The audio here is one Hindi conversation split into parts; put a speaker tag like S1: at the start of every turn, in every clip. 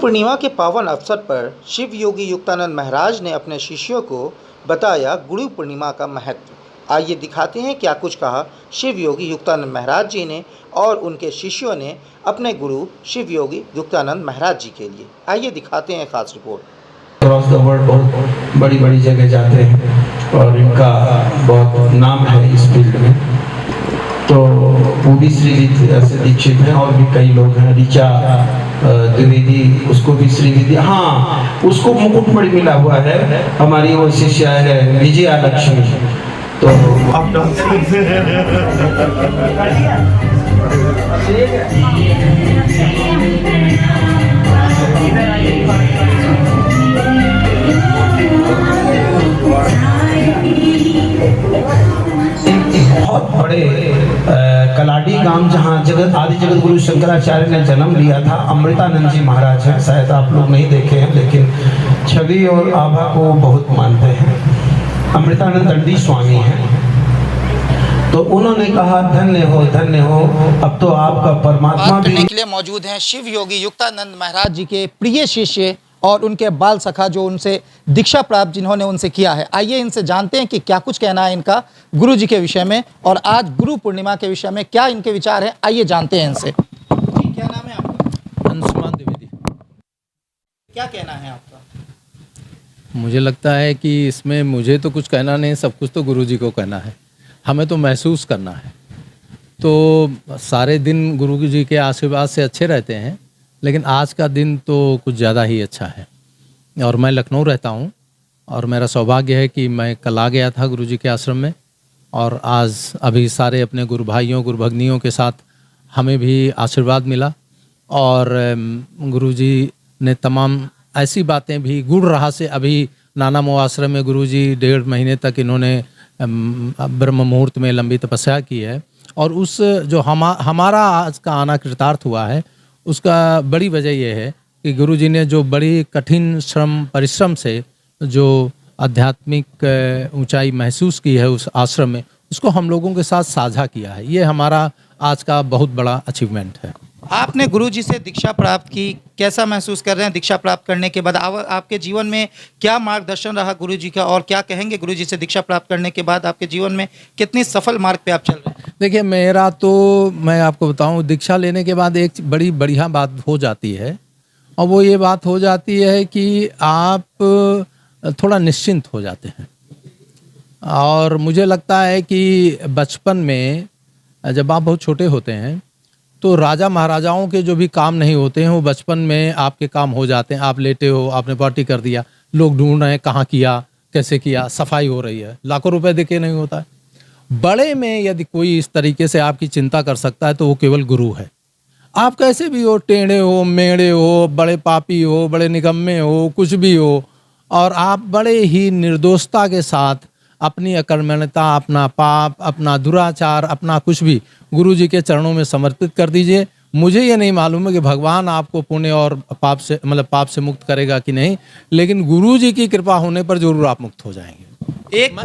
S1: पूर्णिमा के पावन अवसर पर शिव योगी युक्तानंद महाराज ने अपने शिष्यों को बताया गुरु पूर्णिमा का महत्व। आइए दिखाते हैं क्या कुछ कहा शिव योगी युक्तानंद महाराज जी ने और उनके शिष्यों ने अपने गुरु शिव योगी युक्तानंद महाराज जी के लिए। आइए दिखाते हैं खास रिपोर्ट।
S2: क्रॉस द वर्ल्ड बहुत बड़ी बड़ी जगह जाते हैं और इनका बहुत नाम है इस फील्ड में। तो वो भी श्रीविद्य ऐसे दीक्षित हैं और भी कई लोग हैं। ऋचा द्विवेदी, उसको भी श्रीविद्य, हाँ उसको मुकुट मणि मिला हुआ है। हमारी वो शिष्य है विजया लक्ष्मी। तो आप बहुत बड़े कलाडी गांव जहाँ जगत आदि जगत गुरु शंकराचार्य ने जन्म लिया था, अमृतानंद जी महाराज हैं। शायद आप लोग नहीं देखे हैं, लेकिन छवि और आभा को बहुत मानते हैं। अमृतानंद दंडी स्वामी हैं। तो उन्होंने कहा धन्य हो, अब तो आपका परमात्मा भी।
S1: के लिए मौजूद हैं शिव योगी युक्तानंद महाराज जी के प्रिय शिष्य और उनके बाल सखा जो उनसे दीक्षा प्राप्त जिन्होंने उनसे किया है। आइए इनसे जानते हैं कि क्या कुछ कहना है इनका गुरु जी के विषय में और आज गुरु पूर्णिमा के विषय में क्या इनके विचार हैं। आइए जानते हैं इनसे। जी, क्या नाम है आपका?
S3: अंशुमान द्विवेदी।
S1: क्या कहना है आपका?
S3: मुझे लगता है कि इसमें मुझे तो कुछ कहना नहीं, सब कुछ तो गुरु जी को कहना है। हमें तो महसूस करना है। तो सारे दिन गुरु जी के आशीर्वाद से अच्छे रहते हैं, लेकिन आज का दिन तो कुछ ज़्यादा ही अच्छा है। और मैं लखनऊ रहता हूँ और मेरा सौभाग्य है कि मैं कल आ गया था गुरु जी के आश्रम में, और आज अभी सारे अपने गुरु भाइयों गुरु भगनियों के साथ हमें भी आशीर्वाद मिला। और गुरु जी ने तमाम ऐसी बातें भी गुड़ रहा से, अभी नाना मोह आश्रम में गुरु जी 1.5 महीने तक इन्होंने ब्रह्म मुहूर्त में लंबी तपस्या की है। और उस जो हमारा आज का आना कृतार्थ हुआ है, उसका बड़ी वजह यह है कि गुरु जी ने जो बड़ी कठिन श्रम परिश्रम से जो आध्यात्मिक ऊंचाई महसूस की है उस आश्रम में, उसको हम लोगों के साथ साझा किया है। ये हमारा आज का बहुत बड़ा अचीवमेंट है।
S1: आपने गुरु जी से दीक्षा प्राप्त की, कैसा महसूस कर रहे हैं दीक्षा प्राप्त करने के बाद? आपके जीवन में क्या मार्गदर्शन रहा गुरु जी का और क्या कहेंगे गुरु जी से दीक्षा प्राप्त करने के बाद आपके जीवन में कितनी सफल मार्ग पे आप चल रहे हैं?
S3: देखिए, मेरा तो मैं आपको बताऊं, दीक्षा लेने के बाद एक बड़ी बढ़िया बात हो जाती है, और वो ये बात हो जाती है कि आप थोड़ा निश्चिंत हो जाते हैं। और मुझे लगता है कि बचपन में जब आप बहुत छोटे होते हैं तो राजा महाराजाओं के जो भी काम नहीं होते हैं वो बचपन में आपके काम हो जाते हैं। आप लेटे हो, आपने पार्टी कर दिया, लोग ढूंढ रहे हैं कहाँ किया, कैसे किया, सफाई हो रही है, लाखों रुपए देके नहीं होता है। बड़े में यदि कोई इस तरीके से आपकी चिंता कर सकता है तो वो केवल गुरु है। आप कैसे भी हो, टेढ़े हो, मेढ़े हो, बड़े पापी हो, बड़े निकम्मे हो, कुछ भी हो, और आप बड़े ही निर्दोषता के साथ अपनी अकर्मण्यता, अपना पाप, अपना दुराचार, अपना कुछ भी गुरु जी के चरणों में समर्पित कर दीजिए। मुझे ये नहीं मालूम है कि भगवान आपको पुण्य और पाप से पाप से मुक्त करेगा कि नहीं, लेकिन गुरु जी की कृपा होने पर जरूर आप मुक्त हो जाएंगे।
S1: एक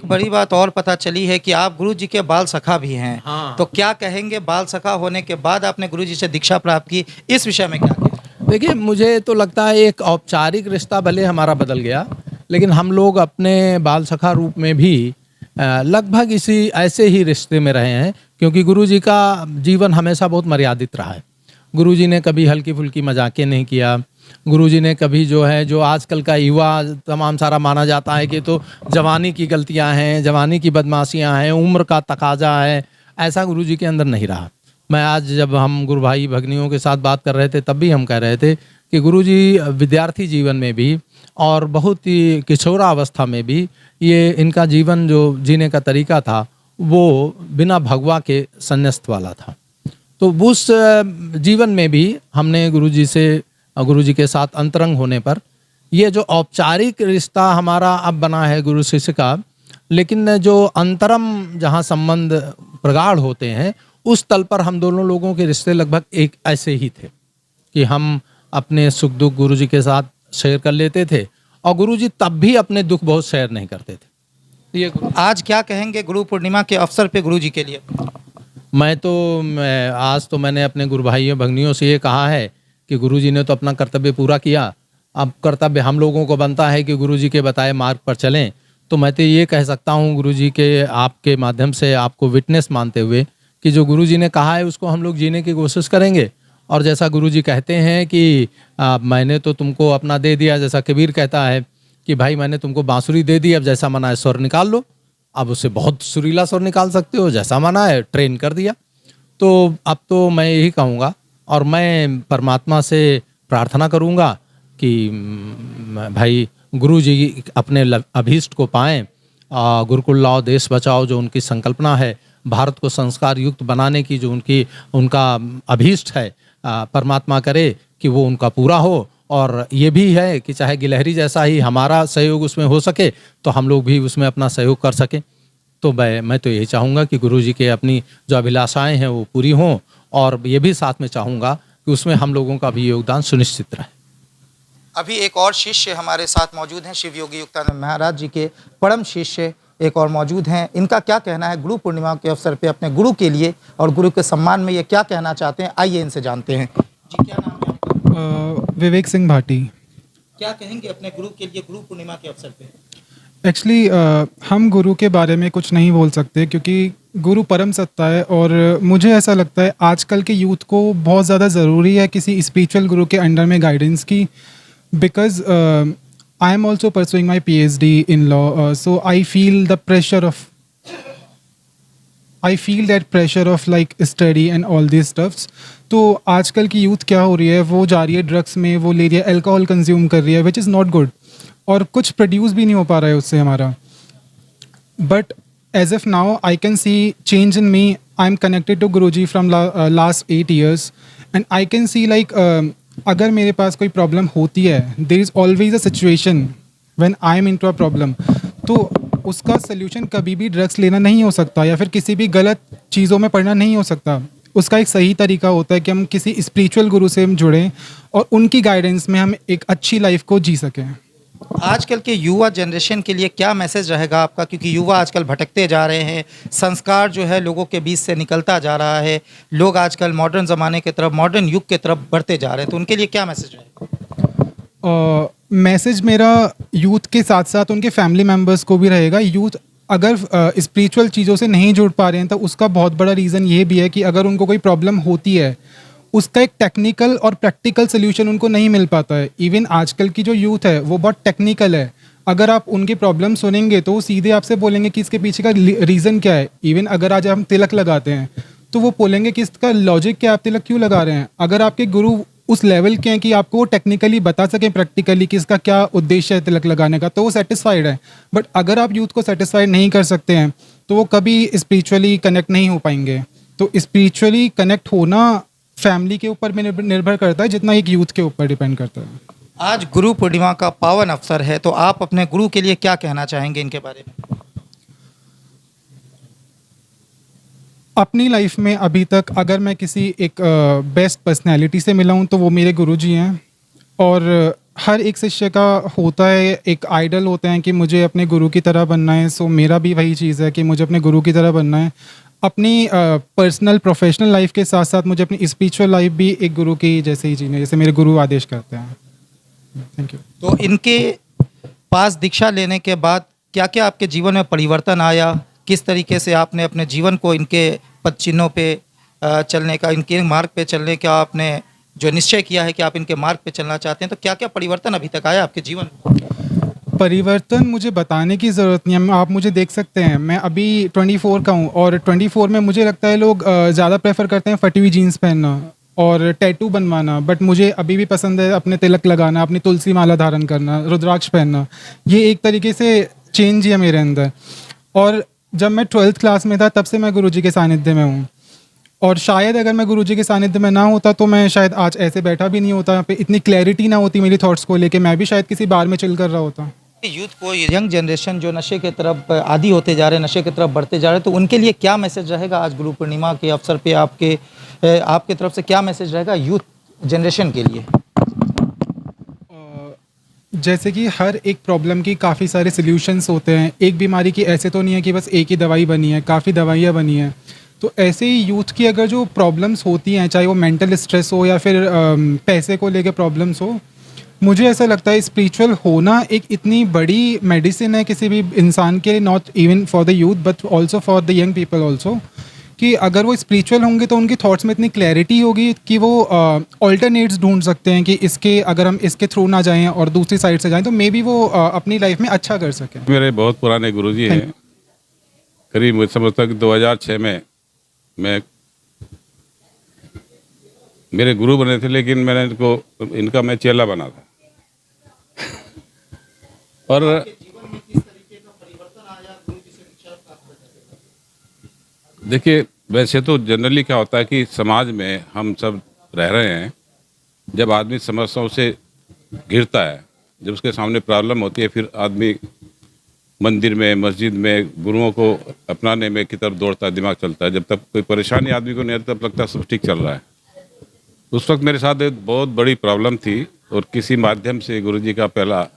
S1: बड़ी बात और पता चली है कि आप गुरु जी के बाल सखा भी हैं।
S3: हाँ।
S1: तो क्या कहेंगे, बाल सखा होने के बाद आपने गुरु जी से दीक्षा प्राप्त की, इस विषय में क्या कहेंगे?
S3: देखिए, मुझे तो लगता है एक औपचारिक रिश्ता भले हमारा बदल गया, लेकिन हम लोग अपने बाल सखा रूप में भी लगभग इसी ऐसे ही रिश्ते में रहे हैं, क्योंकि गुरु जी का जीवन हमेशा बहुत मर्यादित रहा है। गुरु जी ने कभी हल्की फुल्की मजाकें नहीं किया। गुरु जी ने कभी जो आजकल का युवा तमाम सारा माना जाता है कि तो जवानी की गलतियां हैं, जवानी की बदमाशियां हैं, उम्र का तकाजा है, ऐसा गुरु जी के अंदर नहीं रहा। मैं आज जब हम गुरु भाई भगनियों के साथ बात कर रहे थे तब भी हम कह रहे थे कि गुरु जी विद्यार्थी जीवन में भी और बहुत ही किशोरा अवस्था में भी ये इनका जीवन जो जीने का तरीका था वो बिना भगवा के संन्यास्त वाला था। तो उस जीवन में भी हमने गुरु जी के साथ अंतरंग होने पर ये जो औपचारिक रिश्ता हमारा अब बना है गुरु शिष्य का, लेकिन जो अंतरम जहाँ संबंध प्रगाढ़ होते हैं उस तल पर हम दोनों लोगों के रिश्ते लगभग एक ऐसे ही थे कि हम अपने सुख दुख गुरु जी के साथ शेयर कर लेते थे, और गुरु जी तब भी अपने दुख बहुत शेयर नहीं करते थे। ये
S1: आज क्या कहेंगे गुरु पूर्णिमा के अवसर पे गुरु जी के लिए?
S3: आज तो मैंने अपने गुरु भाइयों भगनियों से ये कहा है कि गुरुजी ने तो अपना कर्तव्य पूरा किया, अब कर्तव्य हम लोगों को बनता है कि गुरुजी के बताए मार्ग पर चलें। तो मैं तो ये कह सकता हूँ गुरुजी के आपके माध्यम से आपको विटनेस मानते हुए कि जो गुरुजी ने कहा है उसको हम लोग जीने की कोशिश करेंगे। और जैसा गुरुजी कहते हैं कि मैंने तो तुमको अपना दे दिया, जैसा कबीर कहता है कि भाई मैंने तुमको बांसुरी दे दी, अब जैसा मना है स्वर निकाल लो। अब उससे बहुत सुरीला स्वर निकाल सकते हो, जैसा मना है ट्रेन कर दिया। तो अब तो मैं यही कहूँगा और मैं परमात्मा से प्रार्थना करूँगा कि भाई गुरु जी अपने अभीष्ट को पाएँ। गुरुकुल लाओ देश बचाओ जो उनकी संकल्पना है, भारत को संस्कार युक्त बनाने की जो उनका अभीष्ट है, परमात्मा करे कि वो उनका पूरा हो। और ये भी है कि चाहे गिलहरी जैसा ही हमारा सहयोग उसमें हो सके तो हम लोग भी उसमें अपना सहयोग कर सकें। तो मैं तो यही चाहूँगा कि गुरु जी के अपनी जो अभिलाषाएं हैं वो पूरी हों, और ये भी साथ में चाहूँगा कि उसमें हम लोगों का भी योगदान सुनिश्चित रहे।
S1: अभी एक और शिष्य हमारे साथ मौजूद हैं, शिव योगी युक्तानंद महाराज जी के परम शिष्य एक और मौजूद हैं। इनका क्या कहना है गुरु पूर्णिमा के अवसर पे अपने गुरु के लिए और गुरु के सम्मान में ये क्या कहना चाहते हैं, आइए इनसे जानते हैं। जी, क्या नाम है आपका?
S4: विवेक सिंह भाटी।
S1: क्या कहेंगे अपने गुरु के लिए गुरु पूर्णिमा के अवसर पे?
S4: एक्चुअली हम गुरु के बारे में कुछ नहीं बोल सकते क्योंकि गुरु परम सत्ता है, और मुझे ऐसा लगता है आजकल के यूथ को बहुत ज़्यादा ज़रूरी है किसी स्पिरिचुअल गुरु के अंडर में गाइडेंस की, because I am also pursuing my PhD in law, so I feel that pressure of like study and all these stuffs. तो आजकल की यूथ क्या हो रही है, वो जा रही है ड्रग्स में, वो ले रही है अल्कोहल कंज्यूम कर रही है, विच इज़ नॉट गुड, और कुछ प्रोड्यूस भी नहीं हो पा रहा है उससे हमारा। But as of now I can see change in me. I am connected to Guruji from last 8 years and I can see like अगर मेरे पास कोई प्रॉब्लम होती है, there is always a situation when I am into a problem, तो उसका सल्यूशन कभी भी ड्रग्स लेना नहीं हो सकता या फिर किसी भी गलत चीज़ों में पड़ना नहीं हो सकता। उसका एक सही तरीका होता है कि हम किसी स्पिरिचुअल गुरु से जुड़ें और उनकी गाइडेंस में हम एक अच्छी लाइफ को जी सकें।
S1: आजकल के युवा जनरेशन के लिए क्या मैसेज रहेगा आपका, क्योंकि युवा आजकल भटकते जा रहे हैं, संस्कार जो है लोगों के बीच से निकलता जा रहा है, लोग आजकल मॉडर्न ज़माने की तरफ, मॉडर्न युग की तरफ बढ़ते जा रहे हैं, तो उनके लिए क्या मैसेज रहेगा?
S4: मैसेज मेरा यूथ के साथ साथ उनके फैमिली मेम्बर्स को भी रहेगा। यूथ अगर स्पिरिचुअल चीज़ों से नहीं जुड़ पा रहे हैं तो उसका बहुत बड़ा रीज़न ये भी है कि अगर उनको कोई प्रॉब्लम होती है उसका एक टेक्निकल और प्रैक्टिकल सोल्यूशन उनको नहीं मिल पाता है। इवन आजकल की जो यूथ है वो बहुत टेक्निकल है। अगर आप उनकी प्रॉब्लम सुनेंगे तो वो सीधे आपसे बोलेंगे कि इसके पीछे का रीज़न क्या है। इवन अगर आज हम तिलक लगाते हैं तो वो बोलेंगे कि इसका लॉजिक क्या, आप तिलक क्यों लगा रहे हैं। अगर आपके गुरु उस लेवल के हैं कि आपको वो टेक्निकली बता सकें प्रैक्टिकली कि इसका क्या उद्देश्य है तिलक लगाने का, तो वो सेटिस्फाइड है। बट अगर आप यूथ को सेटिस्फाइड नहीं कर सकते हैं तो वो कभी स्पिरिचुअली कनेक्ट नहीं हो पाएंगे। तो स्पिरिचुअली कनेक्ट होना फैमिली के ऊपर भी निर्भर करता है जितना एक यूथ के ऊपर डिपेंड करता है।
S1: आज गुरु पूर्णिमा का पावन अवसर है, तो आप अपने गुरु के लिए क्या कहना चाहेंगे इनके बारे में?
S4: अपनी लाइफ में अभी तक अगर मैं किसी एक बेस्ट पर्सनैलिटी से मिला हूँ तो वो मेरे गुरुजी हैं। और हर एक शिष्य का होता है, एक आइडल होते हैं कि मुझे अपने गुरु की तरह बनना है। सो मेरा भी वही चीज़ है कि मुझे अपने गुरु की तरह बनना है। अपनी पर्सनल प्रोफेशनल लाइफ के साथ साथ मुझे अपनी स्पिरिचुअल लाइफ भी एक गुरु की जैसे ही जीना, जैसे मेरे गुरु आदेश करते हैं। Thank you.
S1: तो इनके पास दीक्षा लेने के बाद क्या क्या आपके जीवन में परिवर्तन आया? किस तरीके से आपने अपने जीवन को इनके पद चिन्हों पे चलने का, इनके मार्ग पे चलने का आपने जो निश्चय किया है कि आप इनके मार्ग पे चलना चाहते हैं, तो क्या क्या परिवर्तन अभी तक आया आपके जीवन में?
S4: परिवर्तन मुझे बताने की ज़रूरत नहीं है, आप मुझे देख सकते हैं। मैं अभी 24 का हूँ और 24 में मुझे लगता है लोग ज़्यादा प्रेफर करते हैं फटी हुई जीन्स पहनना और टैटू बनवाना। बट मुझे अभी भी पसंद है अपने तिलक लगाना, अपनी तुलसी माला धारण करना, रुद्राक्ष पहनना। ये एक तरीके से चेंज है मेरे अंदर। और जब मैं 12th क्लास में था तब से मैं गुरुजी के सानिध्य में हूँ, और शायद अगर मैं गुरुजी के सानिध्य में ना होता तो मैं शायद आज ऐसे बैठा भी नहीं होता, यहाँ पे इतनी क्लैरिटी ना होती मेरी थॉट्स को लेके, मैं भी शायद किसी बार में चिल कर रहा होता।
S1: यूथ को, यंग जनरेशन जो नशे की तरफ आदी होते जा रहे हैं, नशे की तरफ बढ़ते जा रहे हैं, तो उनके लिए क्या मैसेज रहेगा आज गुरु पूर्णिमा के अवसर पे? आपके तरफ से क्या मैसेज रहेगा यूथ जनरेशन के लिए?
S4: जैसे कि हर एक प्रॉब्लम की काफ़ी सारे सॉल्यूशंस होते हैं। एक बीमारी की ऐसे तो नहीं है कि बस एक ही दवाई बनी है, काफ़ी दवाइयाँ बनी हैं। तो ऐसे ही यूथ की अगर जो प्रॉब्लम्स होती हैं, चाहे वो मेंटल स्ट्रेस हो या फिर पैसे को लेके प्रॉब्लम्स हो, मुझे ऐसा लगता है स्पिरिचुअल होना एक इतनी बड़ी मेडिसिन है किसी भी इंसान के लिए, not even for the youth but also for the young people also, कि अगर वो स्पिरिचुअल होंगे तो उनके थॉट्स में इतनी क्लैरिटी होगी कि वो ऑल्टरनेट्स ढूंढ सकते हैं कि इसके अगर हम इसके थ्रू ना जाएं और दूसरी साइड से जाएं तो मे बी वो अपनी लाइफ में अच्छा कर सकें।
S5: मेरे बहुत पुराने गुरुजी हैं, करीब मुझे समझता कि 2006 में मैं मेरे गुरु बने थे, लेकिन मैंने इनका मैं चेला बना था। और देखिए, वैसे तो जनरली क्या होता है कि समाज में हम सब रह रहे हैं, जब आदमी समस्याओं से घिरता है, जब उसके सामने प्रॉब्लम होती है, फिर आदमी मंदिर में, मस्जिद में गुरुओं को अपनाने में की तरफ दौड़ता है, दिमाग चलता है। जब तक कोई परेशानी आदमी को नहीं आती तब लगता है सब ठीक चल रहा है। उस वक्त मेरे साथ एक बहुत बड़ी प्रॉब्लम थी और किसी माध्यम से गुरुजी का पहला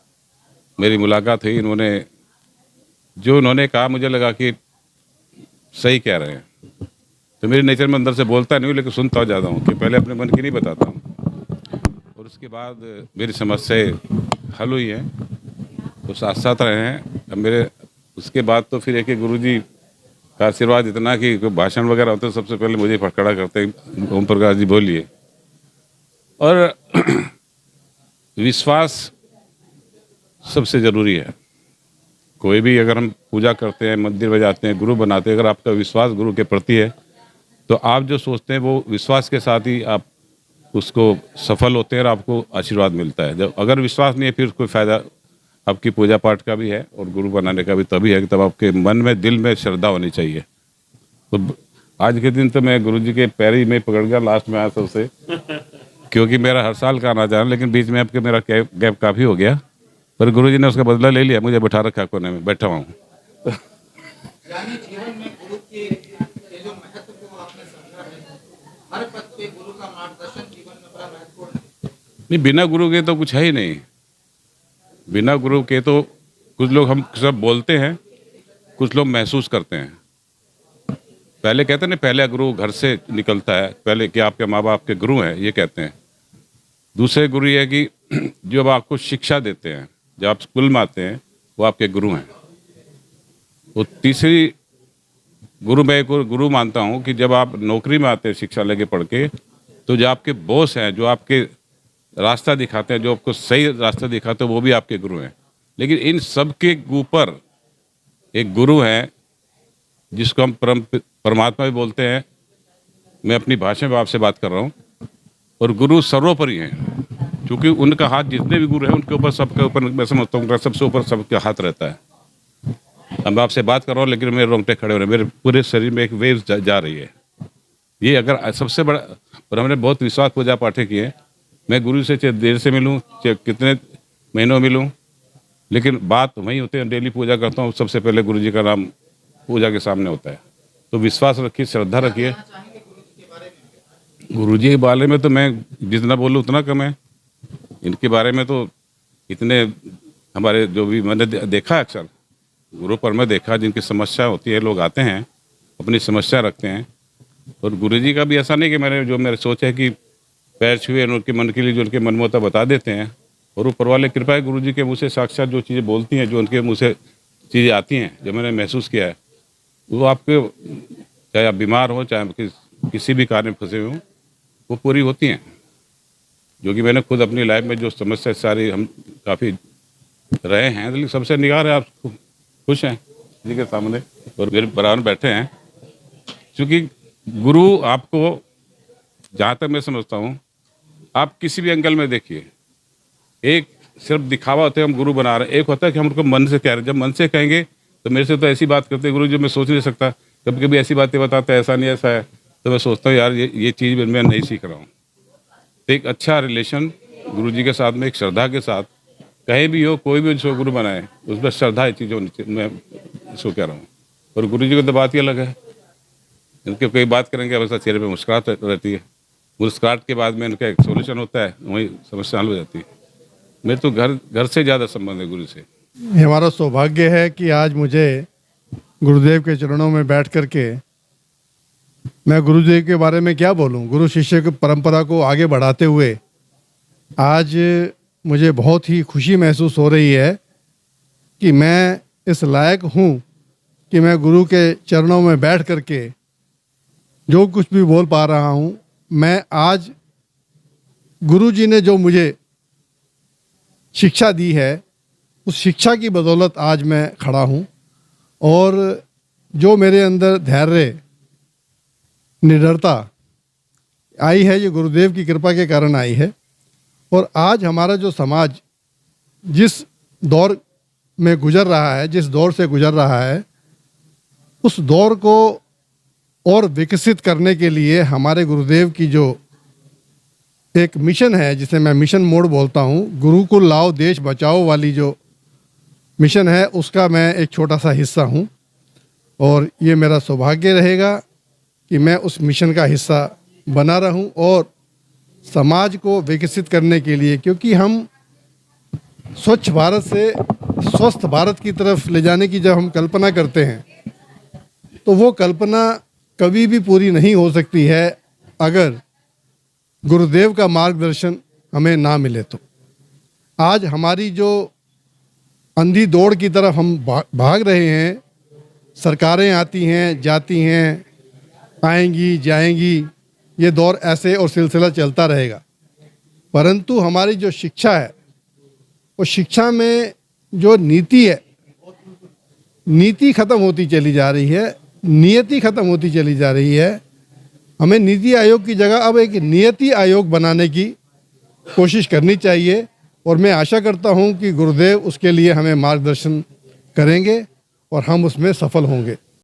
S5: मेरी मुलाकात हुई। उन्होंने कहा, मुझे लगा कि सही कह रहे हैं। तो मेरे नेचर में अंदर से बोलता नहीं हूँ, लेकिन सुनता ज़्यादा हूँ कि पहले अपने मन की नहीं बताता हूँ। और उसके बाद मेरी समस्याएं हल हुई हैं, तो साथ साथ रहे हैं। अब मेरे उसके बाद तो फिर एक गुरुजी का आशीर्वाद इतना कि कोई भाषण वगैरह होते सबसे पहले मुझे खड़ा करते हैं, ओम प्रकाश जी बोलिए। और विश्वास सबसे ज़रूरी है। कोई भी अगर हम पूजा करते हैं, मंदिर में जाते हैं, गुरु बनाते हैं, अगर आपका विश्वास गुरु के प्रति है तो आप जो सोचते हैं वो विश्वास के साथ ही आप उसको सफल होते हैं और आपको आशीर्वाद मिलता है। जब अगर विश्वास नहीं है फिर कोई फ़ायदा आपकी पूजा पाठ का भी है और गुरु बनाने का भी तभी है कि तब आपके मन में, दिल में श्रद्धा होनी चाहिए। तो आज के दिन तो मैं गुरुजी के पैर ही में पकड़ गया लास्ट में आया सबसे, क्योंकि मेरा हर साल का आना जाना, लेकिन बीच में आपके मेरा गैप काफ़ी हो गया, पर गुरुजी ने उसका बदला ले लिया, मुझे बैठा रखा कोने में, बैठा हुआ हूँ।
S1: यानी जीवन में गुरु के ये जो महत्व को आपने समझा है, हर पद पे गुरु का मार्गदर्शन जीवन में बड़ा महत्वपूर्ण है।
S5: नहीं, बिना गुरु के तो कुछ है ही नहीं। बिना गुरु के तो कुछ लोग हम सब बोलते हैं, कुछ लोग महसूस करते हैं। पहले कहते हैं ना, पहले गुरु घर से निकलता है, पहले कि आपके माँ बाप के गुरु हैं, ये कहते हैं। दूसरे गुरु ये है कि जो आपको शिक्षा देते हैं, जब आप स्कूल में आते हैं, वो आपके गुरु हैं। वो तीसरी गुरु मैं एक गुरु मानता हूँ कि जब आप नौकरी में आते हैं शिक्षा लेके पढ़ के, तो जो आपके बॉस हैं, जो आपके रास्ता दिखाते हैं, जो आपको सही रास्ता दिखाते हैं, वो भी आपके गुरु हैं। लेकिन इन सब के ऊपर एक गुरु है जिसको हम परमात्मा भी बोलते हैं। मैं अपनी भाषा में आपसे बात कर रहा हूँ। और गुरु सर्वोपरि हैं, क्योंकि उनका हाथ जितने भी गुरु हैं उनके ऊपर, सबके ऊपर मैं समझता हूँ सबसे ऊपर सबका हाथ रहता है। अब मैं आपसे बात कर रहा हूँ लेकिन मेरे रोंगटे खड़े हो रहे हैं, मेरे पूरे शरीर में एक वेव जा रही है। ये अगर सबसे बड़ा, और हमने बहुत विश्वास पूजा पाठे किए, मैं गुरु से चाहे देर से मिलूँ, चाहे कितने महीनों मिलूँ, लेकिन बात वहीं होती है। डेली पूजा करता हूँ, सबसे पहले गुरु जी का नाम पूजा के सामने होता है। तो विश्वास रखिए, श्रद्धा रखिए। गुरु जी के बारे में तो मैं जितना बोलूँ उतना कम है। इनके बारे में तो इतने हमारे जो भी मैंने देखा है, अक्सर गुरु पर मैं देखा, जिनकी समस्या होती है, लोग आते हैं अपनी समस्या रखते हैं। और गुरु जी का भी ऐसा नहीं कि मैंने जो मेरे सोच है कि पैर छुए उनके मन के लिए जो उनके मन में होता बता देते हैं। और ऊपर वाले कृपा है, गुरु जी के मुँह से साक्षात जो चीज़ें बोलती हैं, जो उनके मुँह से चीज़ें आती हैं, जो मैंने महसूस किया है, वो आपके, चाहे आप बीमार हो, चाहे किसी भी कार्य में फंसे हुए हों, वो पूरी होती हैं। जो कि मैंने खुद अपनी लाइफ में जो समस्या सारी हम काफ़ी रहे हैं, लेकिन सबसे निगार है, आप खुश हैं जी के सामने और मेरे बराबर बैठे हैं। क्योंकि गुरु आपको, जहाँ तक मैं समझता हूँ, आप किसी भी एंगल में देखिए, एक सिर्फ दिखावा होता है हम गुरु बना रहे हैं, एक होता है कि हम उनको मन से कह रहे हैं। जब मन से कहेंगे तो मेरे से तो ऐसी बात करते हैं गुरु जो मैं सोच नहीं सकता, कभी कभी ऐसी बातें बताते हैं, ऐसा नहीं ऐसा है, तो मैं सोचता हूँ यार ये चीज़ मैं नहीं सीख रहा हूँ। तो एक अच्छा रिलेशन गुरु जी के साथ में, एक श्रद्धा के साथ, कहीं भी हो, कोई भी जो गुरु बनाए, उसमें श्रद्धा ये चीज़ होनी चाहिए, मैं इसको कह रहा हूँ। और गुरु जी की तो बात ही अलग है। इनके कोई बात करेंगे हमेशा चेहरे पे मुस्कुराहट रहती है, मुस्कुराहट के बाद में इनका एक सोल्यूशन होता है, वही समस्या हल हो जाती है। मेरे तो घर से ज़्यादा संबंध है गुरु से।
S6: हमारा सौभाग्य है कि आज मुझे गुरुदेव के चरणों में बैठ कर के मैं गुरुदेव के बारे में क्या बोलूं। गुरु शिष्य की परंपरा को आगे बढ़ाते हुए आज मुझे बहुत ही खुशी महसूस हो रही है कि मैं इस लायक हूं कि मैं गुरु के चरणों में बैठ करके जो कुछ भी बोल पा रहा हूं। मैं आज गुरु जी ने जो मुझे शिक्षा दी है उस शिक्षा की बदौलत आज मैं खड़ा हूं, और जो मेरे अंदर धैर्य निडरता आई है ये गुरुदेव की कृपा के कारण आई है। और आज हमारा जो समाज जिस दौर में गुजर रहा है, जिस दौर से गुजर रहा है, उस दौर को और विकसित करने के लिए हमारे गुरुदेव की जो एक मिशन है, जिसे मैं मिशन मोड बोलता हूँ, गुरुकुल लाओ देश बचाओ वाली जो मिशन है, उसका मैं एक छोटा सा हिस्सा हूँ। और ये मेरा सौभाग्य रहेगा कि मैं उस मिशन का हिस्सा बना रहूं और समाज को विकसित करने के लिए, क्योंकि हम स्वच्छ भारत से स्वस्थ भारत की तरफ ले जाने की जब हम कल्पना करते हैं तो वो कल्पना कभी भी पूरी नहीं हो सकती है अगर गुरुदेव का मार्गदर्शन हमें ना मिले। तो आज हमारी जो अंधी दौड़ की तरफ हम भाग रहे हैं, सरकारें आती हैं जाती हैं, आएंगी जाएंगी, ये दौर ऐसे और सिलसिला चलता रहेगा। परंतु हमारी जो शिक्षा है, वो शिक्षा में जो नीति है, नीति खत्म होती चली जा रही है, नियति खत्म होती चली जा रही है। हमें नीति आयोग की जगह अब एक नियति आयोग बनाने की कोशिश करनी चाहिए, और मैं आशा करता हूं कि गुरुदेव उसके लिए हमें मार्गदर्शन करेंगे और हम उसमें सफल होंगे।